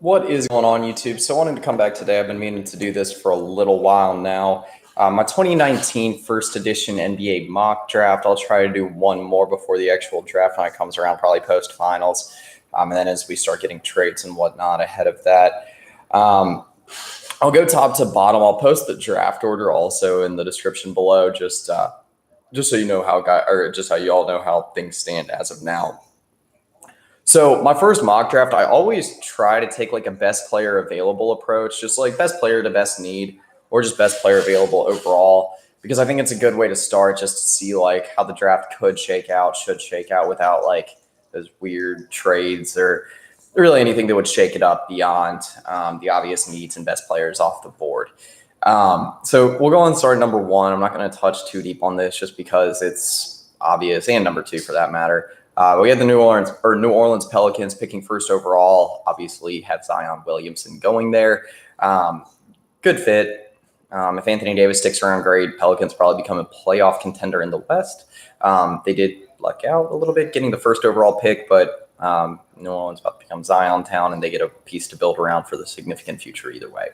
What is going on, YouTube? So I wanted to come back today. I've been meaning to do this for a little while now. My 2019 first edition NBA mock draft. I'll try to do one more before the actual draft night comes around, probably post finals. And then as we start getting trades and whatnot ahead of that. I'll go top to bottom. I'll post the draft order also in the description below, just so you know just how you all know how things stand as of now. So my first mock draft, I always try to take like a best player available approach, just like best player to best need, or just best player available overall, because I think it's a good way to start just to see like how the draft should shake out without like those weird trades or really anything that would shake it up beyond the obvious needs and best players off the board. So we'll go and start number one. I'm not going to touch too deep on this just because it's obvious, and number two for that matter. We had the New Orleans Pelicans picking first overall. Obviously, have Zion Williamson going there. Good fit. If Anthony Davis sticks around, great. Pelicans probably become a playoff contender in the West. They did luck out a little bit getting the first overall pick, but New Orleans about to become Zion town, and they get a piece to build around for the significant future either way.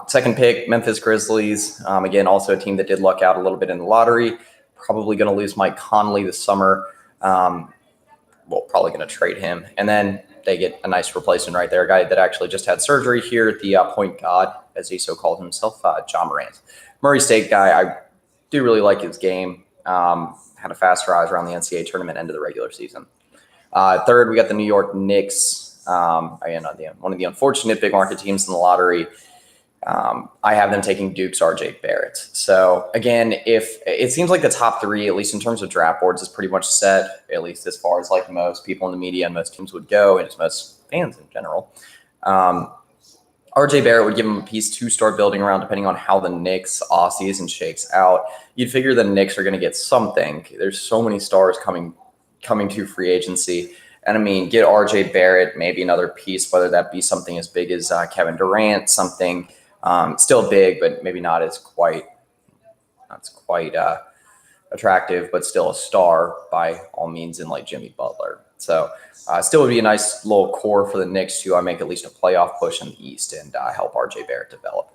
Second pick, Memphis Grizzlies. Again, also a team that did luck out a little bit in the lottery. Probably going to lose Mike Conley this summer. Probably going to trade him. And then they get a nice replacement right there, a guy that actually just had surgery here at the point god, as he so called himself, John Morant. Murray State guy, I do really like his game. Had a fast rise around the NCAA tournament end of the regular season. Third, we got the New York Knicks. Again, one of the unfortunate big market teams in the lottery. I have them taking Duke's RJ Barrett. So again, if it seems like the top three, at least in terms of draft boards, is pretty much set, at least as far as like most people in the media and most teams would go, and as most fans in general. RJ Barrett would give him a piece to start building around, depending on how the Knicks offseason shakes out. You'd figure the Knicks are going to get something. There's so many stars coming to free agency. And I mean, get RJ Barrett, maybe another piece, whether that be something as big as Kevin Durant, something still big, but maybe not quite attractive, but still a star by all means in like Jimmy Butler. So still would be a nice little core for the Knicks to make at least a playoff push in the East and help RJ Barrett develop.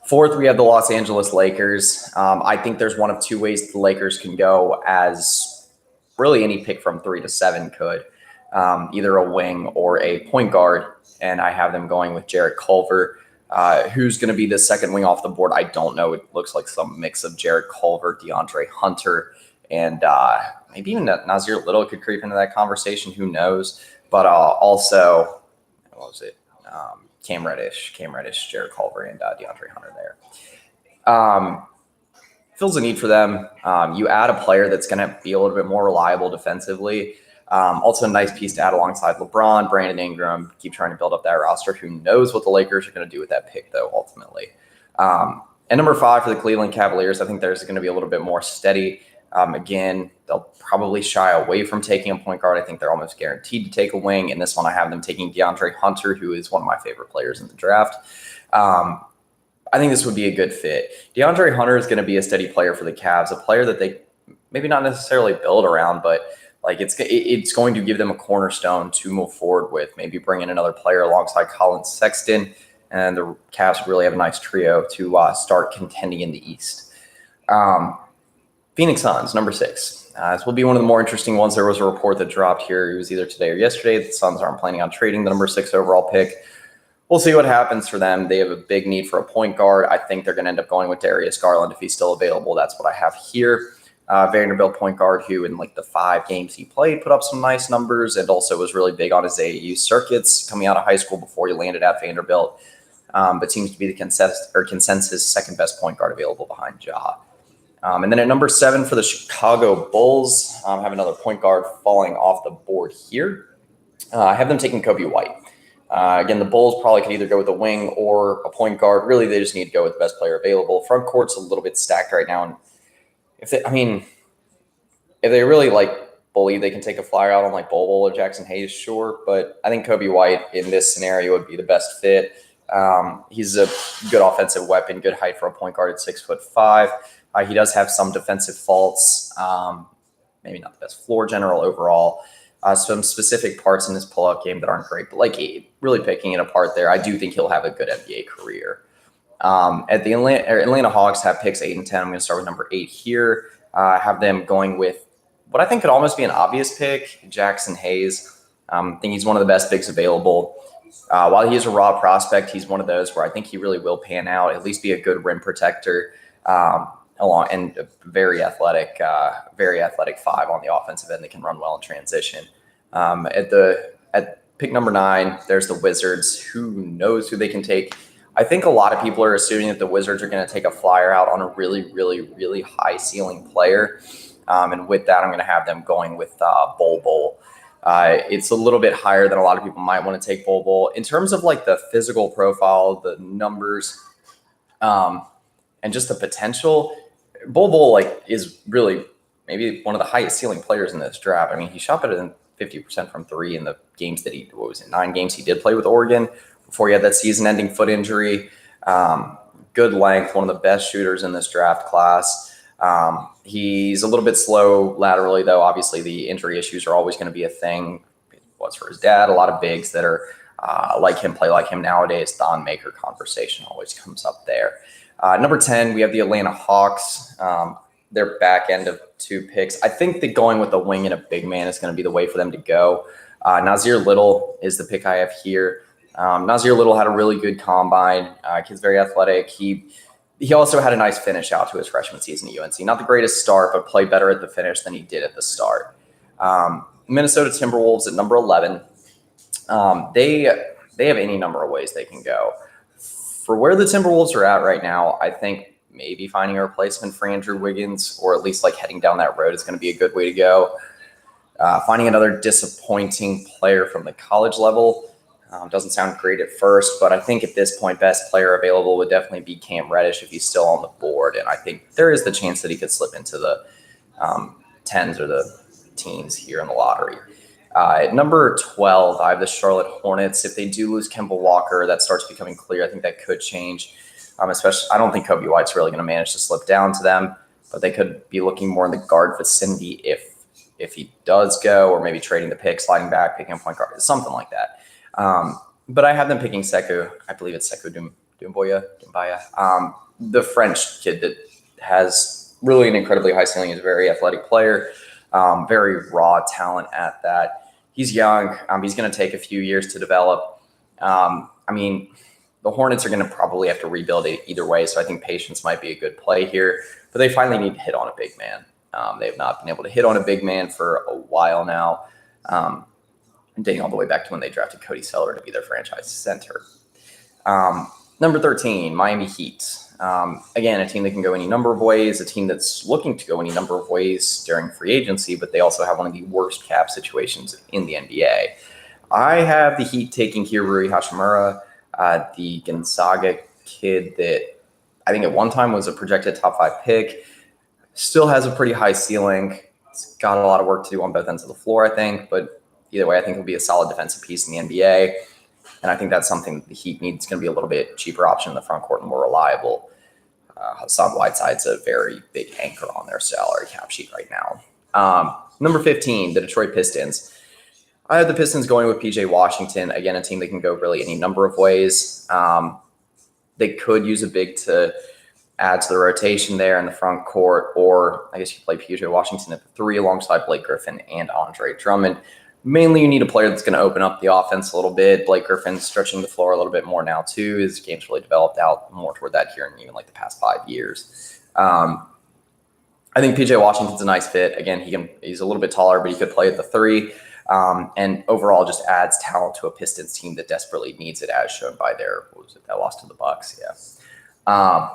Fourth, we have the Los Angeles Lakers. I think there's one of two ways the Lakers can go, as really any pick from 3 to 7 could, either a wing or a point guard. And I have them going with Jarrett Culver. Who's going to be the second wing off the board? I don't know. It looks like some mix of Jarrett Culver, DeAndre Hunter, and maybe even Nasir Little could creep into that conversation. Who knows? But also, what was it? Cam Reddish, Jarrett Culver, and DeAndre Hunter there. Fills a need for them. You add a player that's going to be a little bit more reliable defensively. Also a nice piece to add alongside LeBron, Brandon Ingram, keep trying to build up that roster. Who knows what the Lakers are going to do with that pick, though, ultimately. And number 5 for the Cleveland Cavaliers, I think there's going to be a little bit more steady. Again, they'll probably shy away from taking a point guard. I think they're almost guaranteed to take a wing. In this one, I have them taking DeAndre Hunter, who is one of my favorite players in the draft. I think this would be a good fit. DeAndre Hunter is going to be a steady player for the Cavs, a player that they maybe not necessarily build around, but like it's going to give them a cornerstone to move forward with. Maybe bring in another player alongside Colin Sexton, and the Cavs really have a nice trio to start contending in the East. Phoenix Suns, number 6. This will be one of the more interesting ones. There was a report that dropped here. It was either today or yesterday. The Suns aren't planning on trading the number 6 overall pick. We'll see what happens for them. They have a big need for a point guard. I think they're going to end up going with Darius Garland if he's still available. That's what I have here. Vanderbilt point guard who in like the 5 games he played put up some nice numbers and also was really big on his AAU circuits coming out of high school before he landed at Vanderbilt, but seems to be the consensus second best point guard available behind Ja. And then at number 7 for the Chicago Bulls, I have another point guard falling off the board here. I have them taking Kobe White. Again, the Bulls probably could either go with a wing or a point guard. Really, they just need to go with the best player available. Front court's a little bit stacked right now, and if they really believe they can take a flyer out on like Bol Bol or Jackson Hayes, sure. But I think Kobe White in this scenario would be the best fit. He's a good offensive weapon, good height for a point guard at 6'5". He does have some defensive faults. Maybe not the best floor general overall. Some specific parts in his pull-up game that aren't great, but like really picking it apart there, I do think he'll have a good NBA career. At the Atlanta Hawks have picks 8 and 10. I'm going to start with number 8 here. Have them going with what I think could almost be an obvious pick, Jackson Hayes. I think he's one of the best picks available. While he is a raw prospect, he's one of those where I think he really will pan out, at least be a good rim protector, and a very athletic 5 on the offensive end that can run well in transition. At pick number 9, there's the Wizards. Who knows who they can take? I think a lot of people are assuming that the Wizards are going to take a flyer out on a really, really, really high ceiling player. And with that, I'm going to have them going with Bol Bol. It's a little bit higher than a lot of people might want to take Bol Bol. In terms of like the physical profile, the numbers, and just the potential, Bol Bol like is really maybe one of the highest ceiling players in this draft. I mean, he shot better than 50% from 3 in the games that 9 games he did play with Oregon before he had that season-ending foot injury. Good length, one of the best shooters in this draft class. He's a little bit slow laterally, though. Obviously, the injury issues are always going to be a thing. It was for his dad. A lot of bigs that are like him play like him nowadays. Thon Maker conversation always comes up there. Number 10, we have the Atlanta Hawks. Their back end of 2 picks. I think that going with a wing and a big man is going to be the way for them to go. Nasir Little is the pick I have here. Nasir Little had a really good combine. Kid's very athletic. He also had a nice finish out to his freshman season at UNC. Not the greatest start, but played better at the finish than he did at the start. Minnesota Timberwolves at number 11. They have any number of ways they can go. For where the Timberwolves are at right now, I think maybe finding a replacement for Andrew Wiggins, or at least like heading down that road, is going to be a good way to go. Finding another disappointing player from the college level doesn't sound great at first, but I think at this point, best player available would definitely be Cam Reddish if he's still on the board. And I think there is the chance that he could slip into the 10s or the teens here in the lottery. At number 12, I have the Charlotte Hornets. If they do lose Kemba Walker, that starts becoming clear. I think that could change. Especially, I don't think Kobe White's really going to manage to slip down to them, but they could be looking more in the guard vicinity if he does go, or maybe trading the pick, sliding back, picking a point guard, something like that. But I have them picking Sekou. I believe it's Sekou Doumbouya, the French kid that has really an incredibly high ceiling. He's a very athletic player, very raw talent at that. He's young. He's going to take a few years to develop. The Hornets are going to probably have to rebuild it either way, so I think patience might be a good play here. But they finally need to hit on a big man. They have not been able to hit on a big man for a while now, dating all the way back to when they drafted Cody Zeller to be their franchise center. Number 13, Miami Heat. Again, a team that can go any number of ways, a team that's looking to go any number of ways during free agency, but they also have one of the worst cap situations in the NBA. I have the Heat taking here Rui Hachimura, the Gonzaga kid that I think at one time was a projected top 5 pick. Still has a pretty high ceiling. It's got a lot of work to do on both ends of the floor, I think. But either way, I think he'll be a solid defensive piece in the NBA. And I think that's something that the Heat needs. It's going to be a little bit cheaper option in the front court and more reliable. Hassan Whiteside's a very big anchor on their salary cap sheet right now. Number 15, the Detroit Pistons. I have the Pistons going with PJ Washington. Again, a team that can go really any number of ways. They could use a big to add to the rotation there in the front court, or I guess you play PJ Washington at the 3 alongside Blake Griffin and Andre Drummond. Mainly, you need a player that's going to open up the offense a little bit. Blake Griffin's stretching the floor a little bit more now, too. His game's really developed out more toward that here in even like the past 5 years. I think PJ Washington's a nice fit. Again, he's a little bit taller, but he could play at the 3. And overall just adds talent to a Pistons team that desperately needs it, as shown by that loss to the Bucks. Yeah.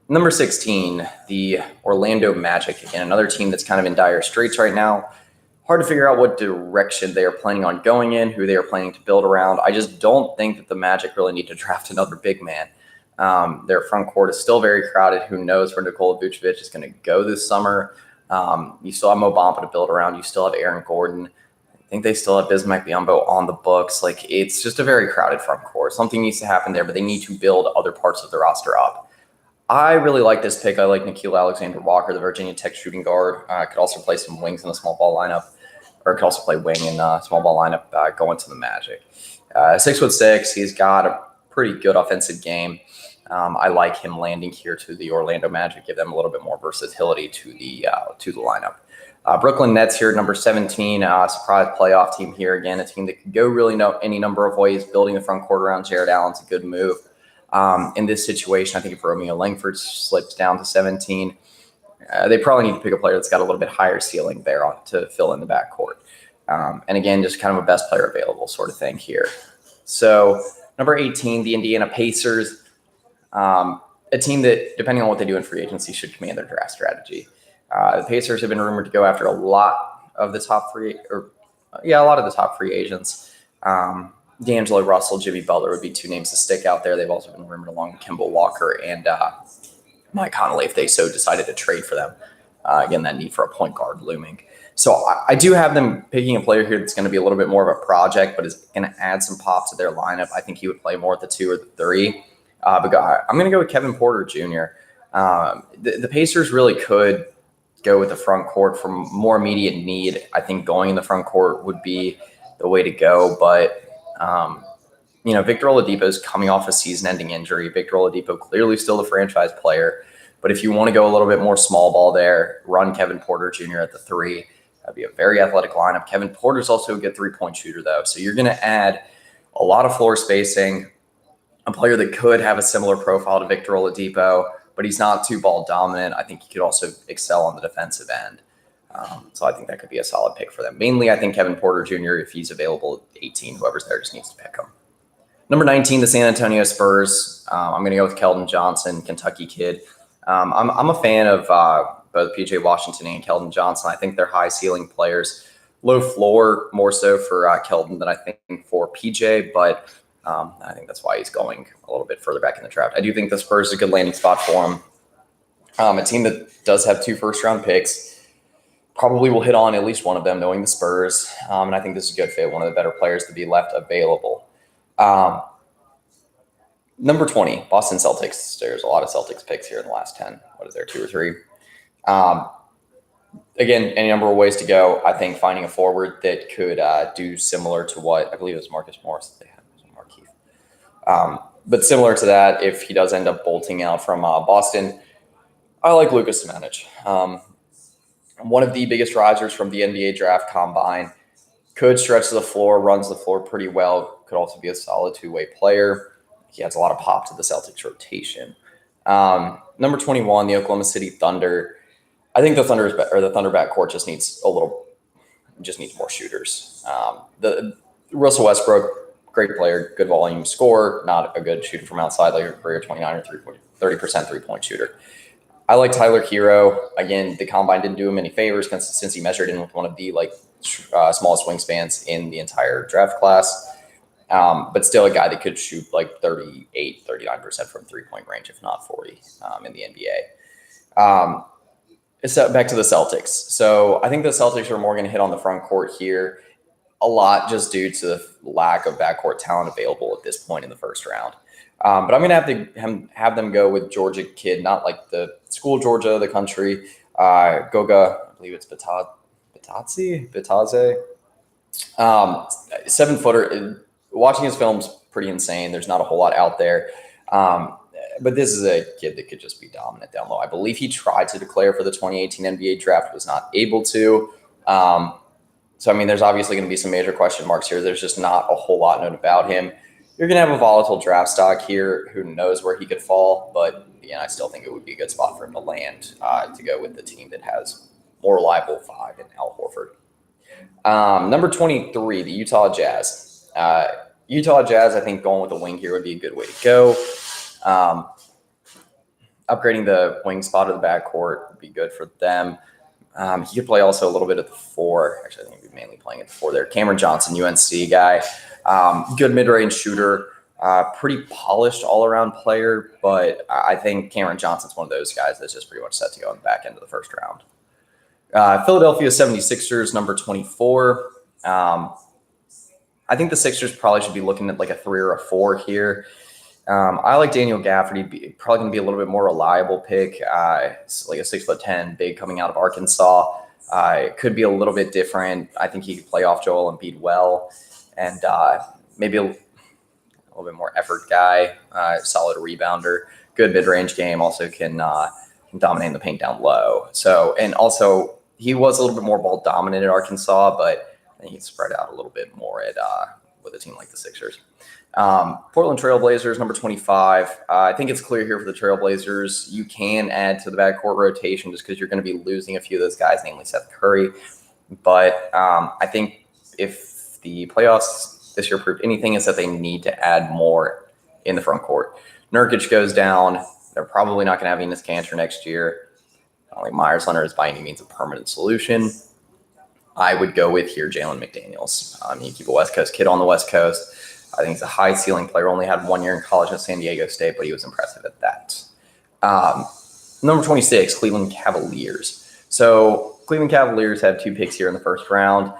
Number 16, the Orlando Magic. Again, another team that's kind of in dire straits right now. Hard to figure out what direction they are planning on going in, who they are planning to build around. I just don't think that the Magic really need to draft another big man. Their front court is still very crowded. Who knows where Nikola Vucevic is going to go this summer. You still have Mo Bamba to build around. You still have Aaron Gordon. I think they still have Bismack Biyombo on the books. Like, it's just a very crowded front court. Something needs to happen there, but they need to build other parts of the roster up. I really like this pick. I like Nickeil Alexander-Walker, the Virginia Tech shooting guard. Could also play some wings in the small ball lineup. or could also play wing in small ball lineup going to the Magic. 6'6", he's got a pretty good offensive game. I like him landing here to the Orlando Magic, give them a little bit more versatility to the lineup. Brooklyn Nets here, number 17, surprise playoff team here again, a team that could go really any number of ways. Building the front court around Jared Allen's a good move. In this situation, I think if Romeo Langford slips down to 17, they probably need to pick a player that's got a little bit higher ceiling there to fill in the backcourt. And again, just kind of a best player available sort of thing here. So number 18, the Indiana Pacers, a team that, depending on what they do in free agency, should command their draft strategy. The Pacers have been rumored to go after a lot of the top free agents. D'Angelo Russell, Jimmy Butler would be two names to stick out there. They've also been rumored along with Kemba Walker and Mike Conley if they so decided to trade for them. Again, that need for a point guard looming. So I do have them picking a player here that's going to be a little bit more of a project, but is going to add some pop to their lineup. I think he would play more at the 2 or the 3. But I'm going to go with Kevin Porter Jr. The Pacers really could go with the front court for more immediate need. I think going in the front court would be the way to go. But, Victor Oladipo is coming off a season-ending injury. Victor Oladipo clearly still the franchise player. But if you want to go a little bit more small ball there, run Kevin Porter Jr. at the 3. That'd be a very athletic lineup. Kevin Porter's also a good three-point shooter, though. So you're going to add a lot of floor spacing, a player that could have a similar profile to Victor Oladipo, but he's not too ball dominant. I think he could also excel on the defensive end. So I think that could be a solid pick for them. Mainly, I think Kevin Porter Jr., if he's available at 18, whoever's there just needs to pick him. Number 19, the San Antonio Spurs. I'm going to go with Keldon Johnson, Kentucky kid. I'm a fan of both P.J. Washington and Keldon Johnson. I think they're high ceiling players. Low floor, more so for Keldon than I think for P.J., but I think that's why he's going a little bit further back in the draft. I do think the Spurs is a good landing spot for him. A team that does have 2 first-round picks probably will hit on at least one of them, knowing the Spurs. And I think this is a good fit, one of the better players to be left available. Number 20, Boston Celtics. There's a lot of Celtics picks here in the last 10. What is there, 2 or 3? Again, any number of ways to go. I think finding a forward that could do similar to what I believe it was Marcus Morris that they had. Markeith. But similar to that, if he does end up bolting out from Boston, I like Lucas Samanic. One of the biggest risers from the NBA draft combine. Could stretch the floor, runs the floor pretty well. Could also be a solid 2-way player. He has a lot of pop to the Celtics rotation. Number 21, the Oklahoma City Thunder. I think the Thunder backcourt just needs more shooters. The Russell Westbrook, great player, good volume scorer, not a good shooter from outside, like a career 29 or 30% three-point shooter. I like Tyler Hero. Again, the combine didn't do him any favors since he measured in with one of the smallest wingspans in the entire draft class. But still a guy that could shoot like 38, 39% from three-point range, if not 40 in the NBA. So back to the Celtics. So I think the Celtics are more going to hit on the front court here a lot just due to the lack of backcourt talent available at this point in the first round. But I'm going to have them go with Georgia kid, not like the school Georgia, the country. Goga, I believe it's Bataze. 7-footer. Watching his film's pretty insane. There's not a whole lot out there. But this is a kid that could just be dominant down low. I believe he tried to declare for the 2018 NBA draft, was not able to. So, I mean, there's obviously going to be some major question marks here. There's just not a whole lot known about him. You're going to have a volatile draft stock here. Who knows where he could fall? But, again, I still think it would be a good spot for him to land to go with the team that has more reliable 5 in Al Horford. Number 23, the Utah Jazz. Utah Jazz, I think going with the wing here would be a good way to go. Upgrading the wing spot of the backcourt would be good for them. He could play also a little bit at the 4. Actually, I think he'd be mainly playing at the 4 there. Cameron Johnson, UNC guy. Good mid-range shooter. Pretty polished all-around player. But I think Cameron Johnson's one of those guys that's just pretty much set to go in the back end of the first round. Philadelphia 76ers, number 24. I think the Sixers probably should be looking at like a 3 or a 4 here. I like Daniel Gafford. Probably going to be a little bit more reliable pick. Like a 6'10" big coming out of Arkansas. It could be a little bit different. I think he could play off Joel Embiid well, and maybe a little bit more effort guy, solid rebounder, good mid-range game. Also can dominate the paint down low. So, and also he was a little bit more ball dominant at Arkansas, but I think he'd spread out a little bit more at with a team like the Sixers. Portland Trailblazers, number 25. I think it's clear here for the Trailblazers, you can add to the backcourt rotation just because you're going to be losing a few of those guys, namely Seth Curry. But I think if the playoffs this year proved anything, is that they need to add more in the front court. Nurkic goes down. They're probably not going to have Enes Kanter next year. I don't think Myers Leonard is by any means a permanent solution. I would go with here Jalen McDaniels. You keep a West Coast kid on the West Coast. I think he's a high ceiling player. Only had 1 year in college at San Diego State, but he was impressive at that. Number 26, Cleveland Cavaliers. So Cleveland Cavaliers have 2 picks here in the first round.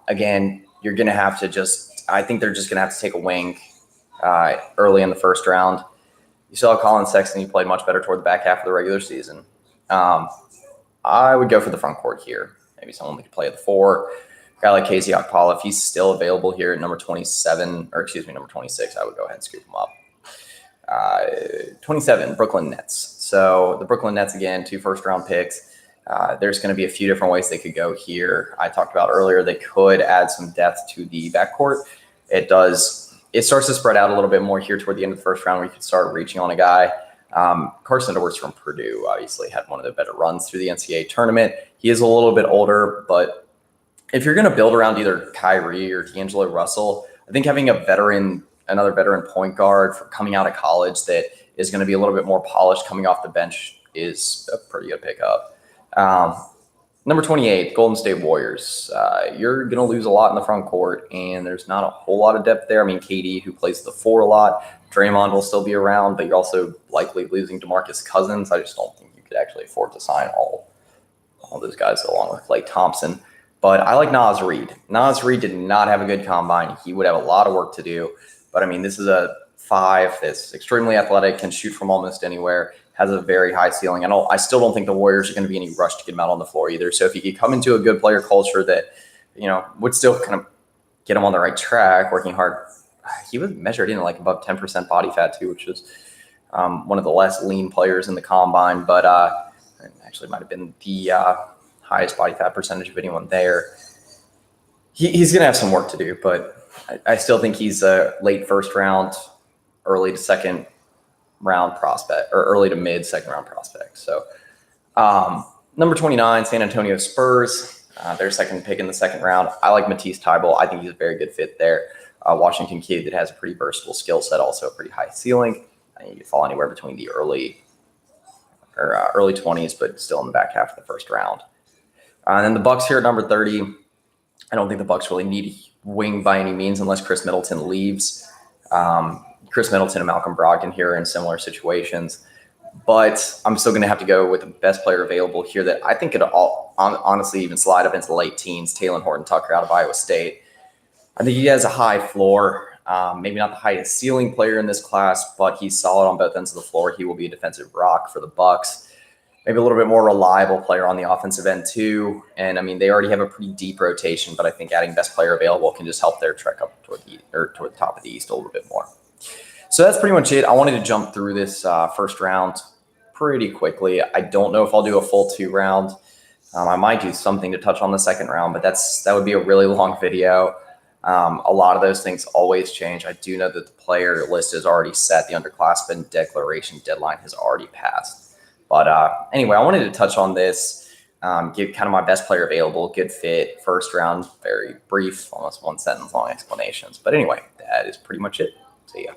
Again, you're going to have to I think they're just going to have to take a wing early in the first round. You saw Colin Sexton. He played much better toward the back half of the regular season. I would go for the front court here. Maybe someone that could play at the 4. A guy like Casey Okpala, if he's still available here at number 27, or excuse me, number 26, I would go ahead and scoop him up. 27, Brooklyn Nets. So the Brooklyn Nets, again, 2 first-round picks. There's going to be a few different ways they could go here. I talked about earlier they could add some depth to the backcourt. It starts to spread out a little bit more here toward the end of the first round where you could start reaching on a guy. Carson Edwards from Purdue obviously had one of the better runs through the NCAA tournament. He is a little bit older, but if you're going to build around either Kyrie or D'Angelo Russell, I think having another veteran point guard for coming out of college that is going to be a little bit more polished coming off the bench is a pretty good pickup. Number 28, Golden State Warriors. You're going to lose a lot in the front court, and there's not a whole lot of depth there. I mean, KD, who plays the 4 a lot, Draymond will still be around, but you're also likely losing DeMarcus Cousins. I just don't think you could actually afford to sign all those guys along with Klay Thompson. But I like Naz Reid. Naz Reid did not have a good combine. He would have a lot of work to do. But, I mean, this is a 5 that's extremely athletic, can shoot from almost anywhere, has a very high ceiling. I still don't think the Warriors are going to be any rush to get him out on the floor either. So if he could come into a good player culture that, would still kind of get him on the right track, working hard. He was measured in like above 10% body fat too, which is one of the less lean players in the combine. But actually might have been the highest body fat percentage of anyone there. He's going to have some work to do, but I still think he's a late first round, early to second round prospect, or early to mid second round prospect. So number 29, San Antonio Spurs, their second pick in the second round. I like Matisse Thybulle. I think he's a very good fit there. Washington kid that has a pretty versatile skill set, also a pretty high ceiling. You could fall anywhere between the early 20s, but still in the back half of the first round. And then the Bucks here at number 30. I don't think the Bucks really need a wing by any means unless Chris Middleton leaves. Chris Middleton and Malcolm Brogdon here are in similar situations. But I'm still going to have to go with the best player available here that I think could honestly even slide up into the late teens, Talen Horton-Tucker out of Iowa State. I think he has a high floor, maybe not the highest ceiling player in this class, but he's solid on both ends of the floor. He will be a defensive rock for the Bucks. Maybe a little bit more reliable player on the offensive end too. And I mean, they already have a pretty deep rotation, but I think adding best player available can just help their trek up toward the top of the East a little bit more. So that's pretty much it. I wanted to jump through this first round pretty quickly. I don't know if I'll do a full 2 round. I might do something to touch on the second round, but that would be a really long video. A lot of those things always change. I do know that the player list is already set. The underclassmen declaration deadline has already passed. But anyway, I wanted to touch on this, give kind of my best player available, good fit, first round, very brief, almost 1 sentence long explanations. But anyway, that is pretty much it. See ya.